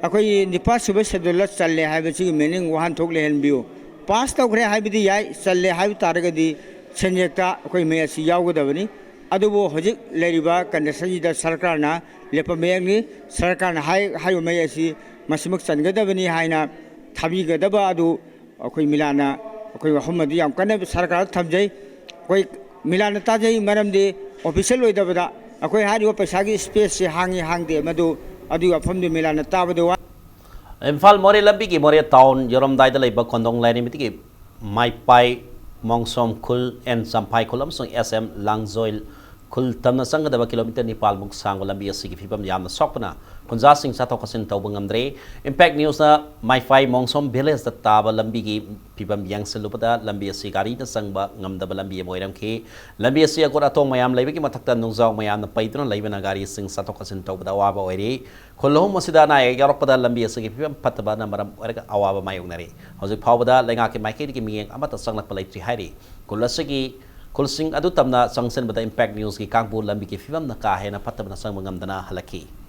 Speaker 17: akoi nipa suba sedula challe hai ba si meaning wahan thok le hen biu pass tawkre hai bi yai challe hai taragadi senjekta akoi me asi yaugudabani adubo hojik leriba condition da sarkar na lepa meyangni sarkar na hai me asi masimuk changadabani haina thabi gadaba adu akoi milana akoi hamadi yam kana sarkar thamjai akoi milana tajai maramde official oidabada akoi hariwa paisa gi space se hangde madu adu afamdu milana tabadu
Speaker 1: Imphal more lambi ki more town yorom dai da leiba kondong lai ni mitiki mai pai Mongsom Kul and Sampai Kulam Song SM Langzoil Kul Tamna Sanga da kilometer Nepal muk sang lambi asigi fibam yamna sokpana kunza sing sato kasin tawbang amdre impact news na my five Mongsom village da taba lambi gi fibam yang selupada lambi asi gari na sangba ngamda lambi moiram ke lambi asi akora tong mayam laiba ki mathakta nungzaw mayam na paituna laiba na gari sing sato kasin tawbada waba oire kolhom masida na yaropada lambi asigi fibam pataba na maram orega awaba mayong nare hojik phawbada lenga ke maike ki miyeng amata sanglak palai tri hairi kulasagi kulsing adu tamna sangsen bada impact news ki kangbu lambi ki fibam na ka hena pataba na sang mangamdana halaki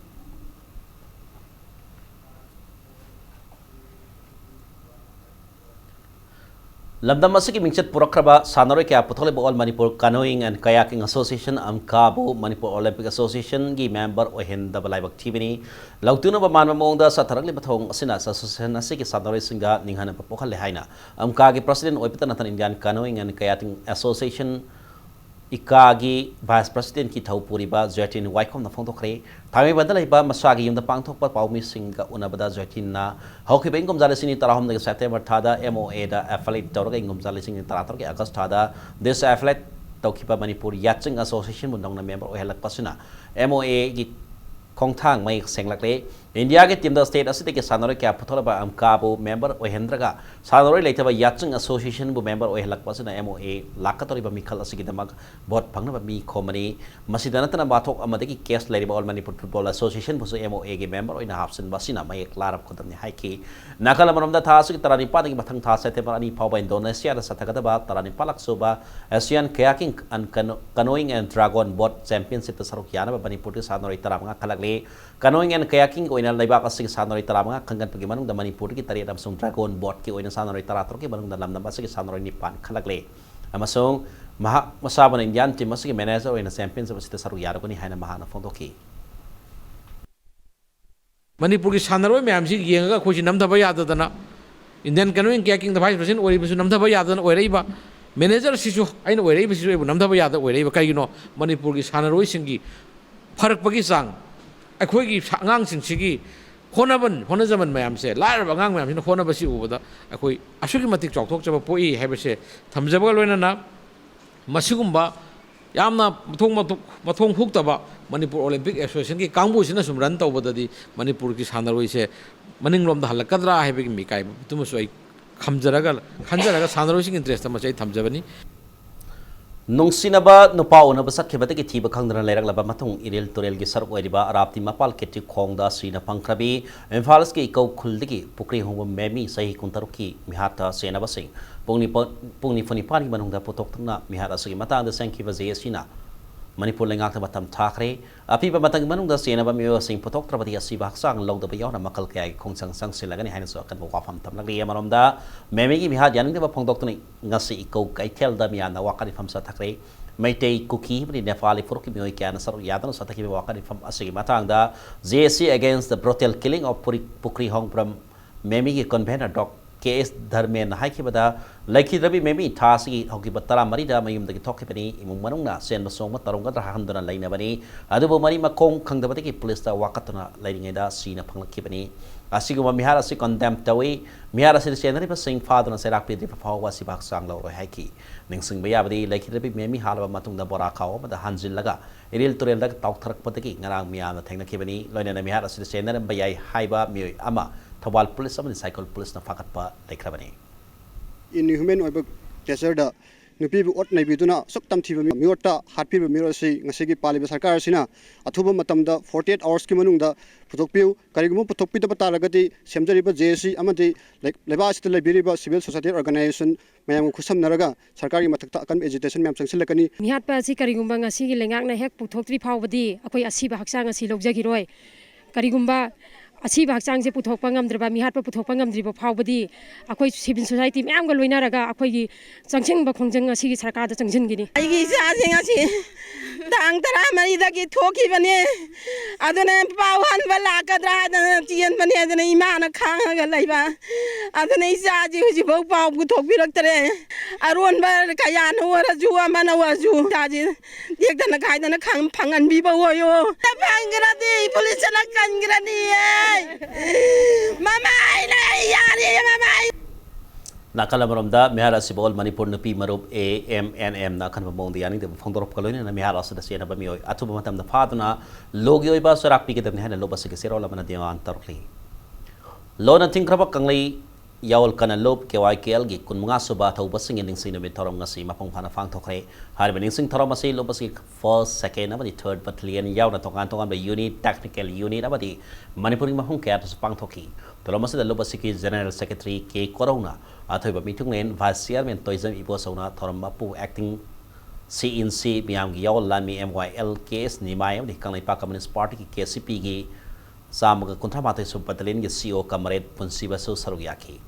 Speaker 1: Lamdam asigi mingchat purakraba sanaroi kya puthole all Manipur Canoeing and Kayaking Association amkabu Manipur Olympic Association gi member ohen da balaibak tibini lautuna ba manma mongda satarang li bathong asina association asigi sanaroi singa ninghana papokhal le haina amka gi president oipita nathan Indian Canoeing and Kayaking Association ikagi vice president ki thaupuri ba Jetin Waikom na phong thokre thami badalai ba masagi yumda pangthok pa paumi singa unabada Jetin na hauki ba ingom jale sini tarahom na September thada MOA da affiliate tawra ingom jale sini tarator ke August thada this affiliate tawkipa Manipur Yaching Association bundong na member ohelak pasuna MOA gi kongthang mai senglakle India ke team da state asite ke sanore kya puthola ba amkabu member ohendraga sanore leitaba Yaching Association bu member ohelak pasuna MOA lakatori ba mikhal asigi damak bot phangna ba mi khomani masidana tana bathok amadagi case leriba all Manipur Football Association bu MOA ge member oina hapsin basina mai klarap khodam ni haiki nakala manomda tha asigi tarani pa gi mathang tha September ani phawba Indonesia da sathagada ba tarani palak soba Asian Kayaking and Canoeing and Dragon Boat Championship ta saruk yana ba Manipur ke sanore taramanga khalak Canoeing and Kayaking oina laibak asigi sanori taramanga khangan pagi manung da Manipur ki tari amsung Dragon Boat ki oina sanori tarator ki manung da lamdam asigi sanori nipan khalakle amasung maha masabana Indian team asigi manager oina championship asita saru yaro ko ni haina mahana fondoki
Speaker 18: Manipur ki sanaroi myam si yenga khoji namdaba yadadana Indian Canoeing Kayaking da vice president ori bisu namdaba yadadana oiraiba manager sisu aina oiraiba sisu namdaba yadada oiraiba kaigino Manipur ki sanaroi singi farak pagi sang अखोगी आंगांग सिंसिगी होनजमन ma'am से लाइरब आंगांग ma'am सिन होनबसी उबदा अखोई असुगी मतिक चौथोक चब पोई हैबसे थमजबग लोइना मसिगुंबा यामना मथोंग हुक्तबा Manipur Olympic Association ki kangbu sina sum ran tawbadadi Manipur ki sanaroi se maninglom da halakadra haibagi mi kai tumasu ai khamjaraga sanaroi sing interest ma chai thamjabani
Speaker 1: Nungsinaba nupa unaba sakhibatagi thiba khangdana lairak matung iril turel gi saruk oiriba arapti mapal keti khongda sina pangkrabi Emphalis ki ikau khuldigi pukri hongba memi sahi kuntaruki mihata senaba sing pungni funi pani manungda putok tungna mihata sagi matang da sangkiba zesina Manipur lengak ta matam thakre apiba matang manungda senaba miwa sing putok trabadi asiba haksang logda bayawna makal kaya khongsang sang silagani haina so kan wafam tamlagri amaromda memi gi mihat yaning ba phongdok tuni ngasi ikau kaitel da miana wakari famsa thakre Maitei Kuki bani Nepali Furuki Mioy Kiana Saru Yadan Sataki Wakari from Asigi Matanga JSC against the brutal killing of Pukri Hong from Memi convener Doc KS Dharmen Haikibada Laki Rabi Memi Tasi Hoki Batara Marida Mayum the Tokipani Imumanuna Sen Song Matarunga Handana Laina Bani Adubo Mari Makong Kangdabati Police Wakatana Lighting Eda Sina Pangakipani Asiguma Mihara si condemned away Mihara Senari Sing Father and Serapi was Sibak Sang Law Haki Ningsing Bayabadi like Rabi Memi Halava Matung the Borakao but the Hanzil Laga Iril Turel Talk Pataki Narang Miana Technakibani Lona Mihara Senari and Bayai Haiba Mi Ama Tawal Police and Cycle Police na Fakatpa like Rabani
Speaker 19: Inhuman over Desert Nupi what Nabiduna Soktam TV Miota Happy Mirasi Nasigi Pali Sarkar Sina Atuba Matamda 48 hours Kimanunda Putopiu Karimu Putopi the Batalagati Semjariba JC Amati like Lebas the Liberiba Civil Society Organization Mayam Kusam Naraga Sarkari Matakan Agitation Mam Silakani
Speaker 20: Mihat Pasi Karigumba Sigi Langana Hek Putokri Pavadi Akoi Asiba Haksanga Silok Jagiroi Karigumba Asiba Haksang Putopangam Draba Mihat Putopangam Driba Pavadi Akoi Civil Society Mam Galoinaraga Akoi Sangsing Bakongjang Asigi Sarkada Sangsingini
Speaker 21: Dang tara mari da ki thoki bane adune pawan bala kadra da tian bane da imana khang ga laiba adune isa ji ji bo paw ku thok bi raktare aron ba kaya no wa ju amana wa ju ta ji dek da na khai da na khang phangan bi ba wo yo ta pangra di police na kangra ni mama ina yari mama
Speaker 1: Nakalamaromda Mihara Sibol Manipur Nupi Marup AMNM na kanbamong diyaning de Fondorop Kaloina na Mihara sa Siena Bamioy Atubatam the Paduna Logio Iba Sarak Pika the Hana Loba Sikisero Lamana Dian Tarkli Lona Tinkraba Kangli Yawl Kana Lob Kewai Kelgi Kun Munga Suba Tobasing in Sinami Torom Nasi Mapong Pana Fang Tokre Harbaning Sing Toromasi Lobasi first, second, abadi third battalion Yaw Tongan Tongan by unit technical unit abadi Manipuri Mahong Kat Pang Toki Tolomasi the Lobasiki General Secretary K Corona Athoba Mitunglen Vice Chairman Toism Ibosona Toramapu acting CNC Miam Yaw Lami MYL case Nimayam the Kanglipa Communist Party KCP Gi Samaga Kuntramate Sub Battalion CEO Comrade Punsibaso Saruyaki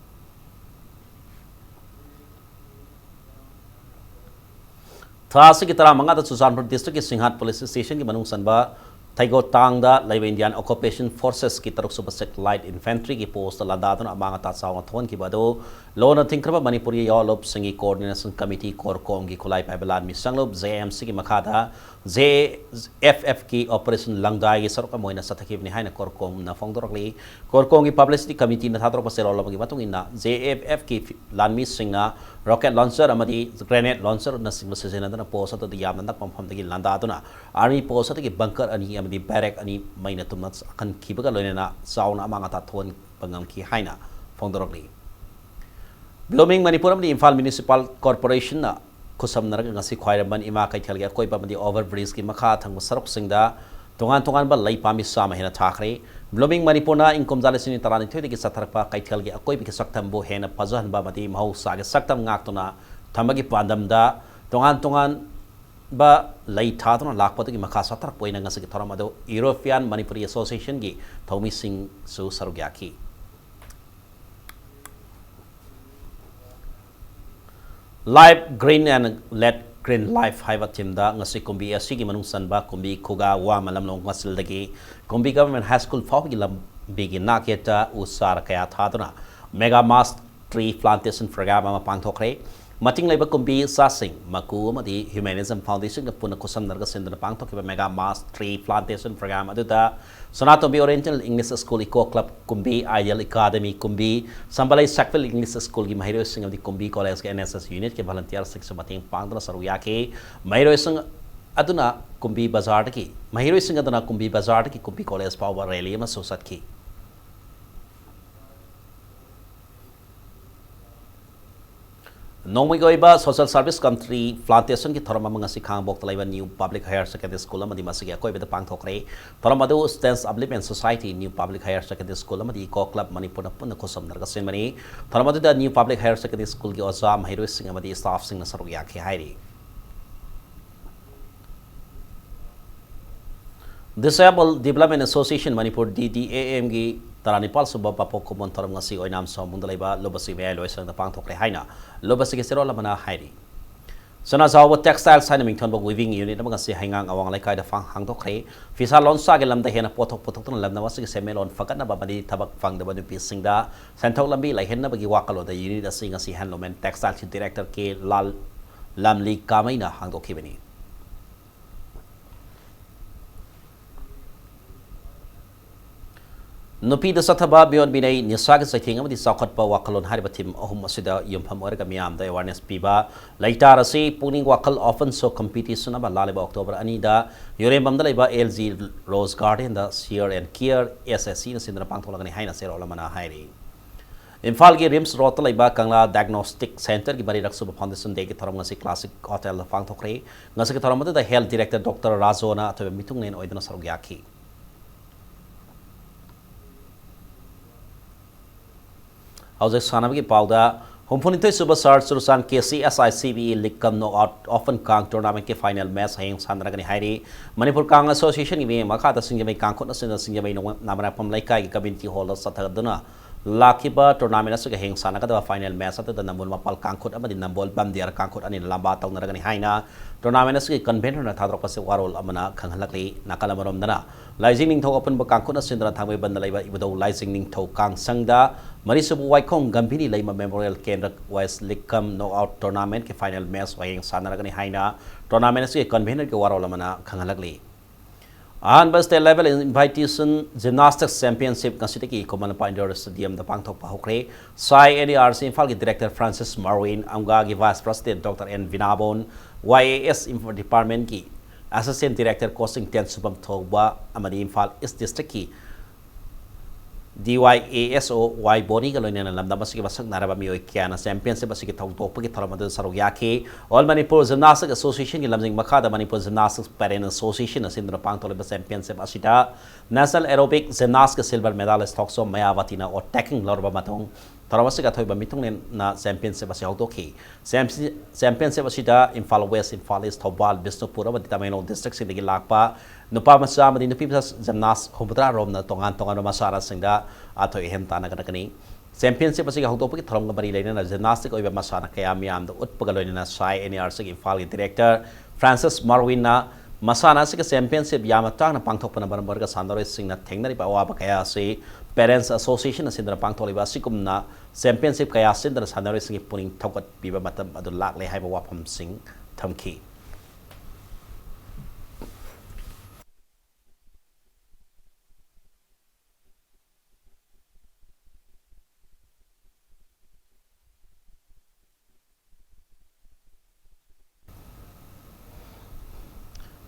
Speaker 1: Thasi kitara mangata Susanpur District Singhat Police Station ki manung sanba Taigo Tangda Laiba Indian Occupation Forces ki taruk suba Light Infantry ki post ladadon amanga ta sawa thon ki bado Lona Tinkraba Manipuri Yolop Singi Coordination Committee Korkong ki Kulai Pabelan mi Sanglop JMC ki makada JFF ki Operation Langdai ki saruka moina satakib ni haina Korkong na fongdorokli Korkong ki Publicity Committee na thatrok pasero lobagi matung inna JFF ki Lanmi Singna rocket launcher amadi grenade launcher na singma sesena na post at the yam na pampham dagi landa aduna army post at bunker ani amadi barrack ani maina tumna akan kibaga loina sauna amanga ta thon pangam ki haina fongdorokli Blooming Manipur amadi Imphal Municipal Corporation na kusam naraga ngasi khwairaman ima kai thelga koi pamadi overbridge ki makha thang sarok singda tongan ba lai pami sama hena thakre Blooming Manipur na income jalisini tarani thoi ki satharpa kai thelgi akoi bi saktam bo hena pajan ba mati mau sa ge saktam ngak tona thamagi pandam da tongan ba lai tha tona lakpa ki makha satar poina ngasi ki thoramado European Manipuri Association gi thomi sing su sarugyaki Live Green and Let Green Life Haiva Timda ngasi kumbi asigi manung sanba kumbi kuga wa malam long ngasil dagi kumbi government high school fawgi lam bigi naketa usar kaya thaduna mega mass tree plantation program ama pangthokre mating laiba kumbi sasing maku amadi humanism foundation na puna kusam narga sendana pangthokba mega mass tree plantation program aduda Sonatombi Oriental English School Eco Club Kumbi Ideal Academy Kumbi Sambalai Sackville English School ki mahiro sing of the Kumbi College ke NSS unit ke volunteer six mating pangdra saruyake mahiro sing aduna kumbi bazar ki mahiroi sing aduna kumbi bazar ki kumbi college power rally ma so sat ki nongmai goiba social service country plantation ki thoram amang asi khang bok talaiba new public higher secondary school amadi masigi akoi beda pang thokre thoram adu stands upliftment society new public higher secondary school amadi co club manipur na punna khosam narga sen mani thoram adu da new public higher secondary school ki oza mahiroi sing amadi staff sing na saru yakhi hairi Disabled Development Association Manipur DDAM gi taranipal suba papo kumon thoram ngasi oinam so mundalaiba lobasi me loisang na pangthokre haina lobasi gi serola mana hairi sana zawa textile sign mingthon bog weaving unit amang si hangang awang laikai da fang hangthokre fisa lon sa ge lamda hena pothok ton lamna wasi gi semelon fakat na babadi thabak fang da banu pisingda santhok lambi lai henna bagi wakalo da unit asing asi handloom and textile director ke lal lamli kamaina hangdokhibani Nupi da sathaba beyond binay nisag sa thinga madi sakhat pa wakalon hariba tim ahum asida yumpham orga miyam da awareness piba laitar ase puning wakal often so competition aba laliba October ani da yore bamda laiba LG Rose Garden da Shear and Care SSC na sindra pangtholagani haina serola mana hairi Imphal gi Rims Road laiba Kangla Diagnostic Center gi bari raksuba foundation de gi thoram ngasi classic hotel pangthokre ngasi gi thoram da health director Dr. Razona atwe mitung nen oidana sarugyaki How's Sanabiki Pauda, Humpunito Super Sar Surusan KCSICB League Come No Out Often Kang Tournament Final Match Haying Sandragani Hari, Manipur Kang Association Ibi Makata Singame Kangkot Singame Namarapam Laka Community Hall Sataduna, Lakiba Tournament Haying Sanaka Final Match at the Namul Mapal Kangkot Abadi Nambol Bandia Kangkot and in Lambata Naragani Haina, Tournament Convention at Tadropasi Warol Amana Kangalaki, Nakalamarom Dana, Lightning to open Bakankuna Sindra Tame Bandaleva, Ibudo Lightning to Kang Sangda. Marisubu Waikong Gambini Lima Memorial Kendra West Likam No Out Tournament ke final match wahing sanaragani haina tournament ke convener ke warolamana khangalagli Ahan bas state level invitation gymnastics championship kasitiki Komanapa Indoor Stadium da pangthok pahokre Sai NRC Infal ki director Francis Marwin Amga ki vice president Dr. N Vinabon YAS Info department ki assistant director coaching 10 subam thogba amadi Infal East district ki DYASO Y Boni Galonian Lamdamasi Basak Narabami Kiana Championship Basiki Topi Toramadu Saruyaki, All Manipur Gymnastics Association Lamzing Makada Manipur Gymnastics Parent Association as in the Pangtoliba Championship Asita, National Aerobic Gymnastics Silver Medalist Toxo Mayavatina or Taking Lorba Matong, Taramasiga Toiba Mitung na Championship Asiautoki, Championship Asita, Infal West, Infal East, Tobal, Bisnupura, Tamino districts in the Gilakpa. Nupa masama din nupipas gymnast humbra rom na tongan masara singda ato ihenta na kanakani championship asig hauto pagi thorom bari leina na gymnastic oiba masana kaya miam da utpagaloina na sai NRC gi Infal gi director Francis Marwin na masana sig championship yamata na pangthok pana barambar ga sandore sing na thengnari ba wa kaya se parents association na sindra pangtholi ba sikum na championship kaya sindra sandore sing puning thokat biba matam adu lak le haiba wapam sing thamki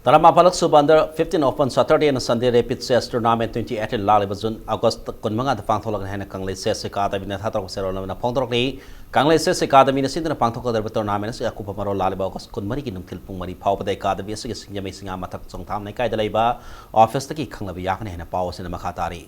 Speaker 1: Tarama Palak Subandar 15 Open Saturday and Sunday Rapid Chess Tournament 2018 Lalibazun August Kunmanga the Pangtholak Hana Kangle Chess Academy na Hatok Serona na Pongtorokli Kangle Chess Academy na Sindra Pangtok the tournament sa Akupa Maro Laliba August Kunmari kinum tilpung mari pau pa academy sa singa may singa matak song tam na kay dalaiba office taki khanglabi yak na hena pau sa makatari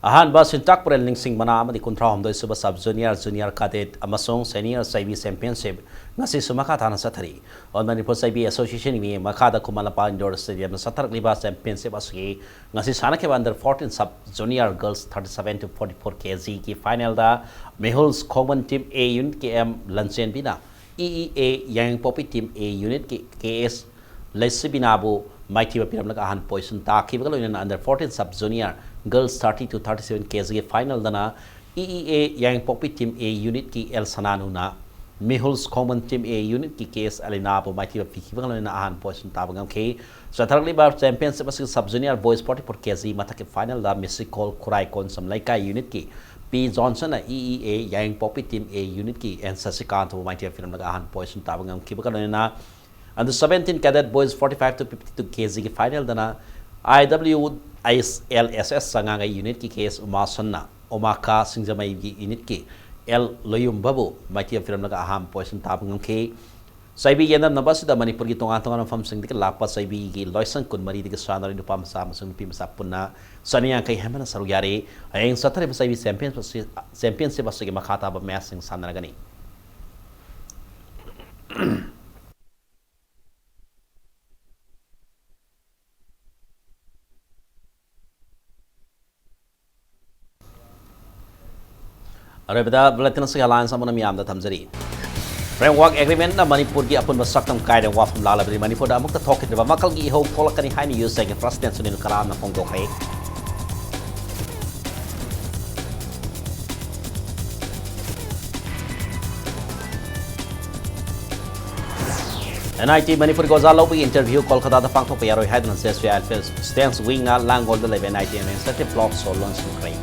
Speaker 1: Ahan ba sintak prel ning sing mana amadi kontra homdoi suba sub junior cadet amasong senior SIB championship ngasi sumakata na sathari on Manipur SIB association mi makada Kumalapa Indoor Stadium na sathar liba championship asgi ngasi sana ke under 14 sub junior girls 37 to 44 kg ki final da Mehul's common team A unit KM Lanchen bina EEA yang popi team A unit ki KS Lesibinabu mighty piram lag ahan poison ta kibalo na under 14 sub junior girls 30 to 37 kg final dana EEA yang popi team A unit ki El Sananu na Mehul's common team A unit ki KS Alina po mighty pikibalo na ahan poison ta bangam ke satarli bar championship as sub junior boys 44 kg matake final da Mexico Kurai Konsam Laika unit ki P Johnson na EEA yang popi team A unit ki and Sasikant po mighty film lag ahan poison ta bangam kibalo na Under 17 cadet boys 45 to 52 kg ki final dana IWSLSS sangangai unit ki case umasanna omaka singjamai ki unit ki L loyum babu maiti film naga aham position tabungam ke Saibi yendam nabasida Manipur ki tongan fam sing dik lapa saibi ki loisan kun mari dik sanari nupa masa masung pi masa punna saniya kai hemana saru yare ayeng satare saibi championship asigi makata ba match sing sanaragani Arabada bulletin sa galan sa mga miyam da tamzari Framework agreement na Manipur gi apun basaktam kaida wafam lalabri Manipur da mukta thokit ba makal gi ho tholakani haini use second president sunin karam na pongdo kay NIT Manipur ko zalo bi interview Kolkata da pangthok pa yaroi haidan se swe alfel stance wing na langol da lebe NIT and incentive block so launch Ukraine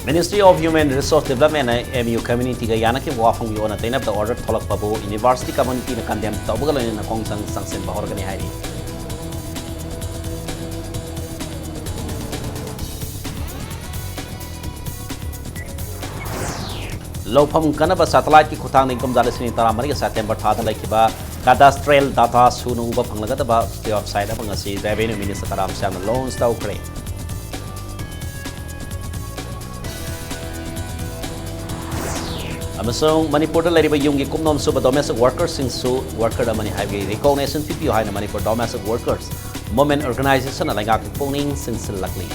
Speaker 1: Ministry of Human Resource Development MU community ga yana ke wafang yona tainab the order tholak babu university community na condemn tabugal na kong sang sangsen bahor gani hairi Lopam kanaba satellite ki khutang ning kom dalasini taramari ga September thada laikiba cadastral data sunu uba phanglaga da ba state of side apang asi revenue minister karam sam loans ta ukre Amasong Manipur da lariba yung gi kumnom su ba domestic workers sing su worker da mani highway recognition PPO hai na Manipur domestic workers moment organization na langak pongning sing silakli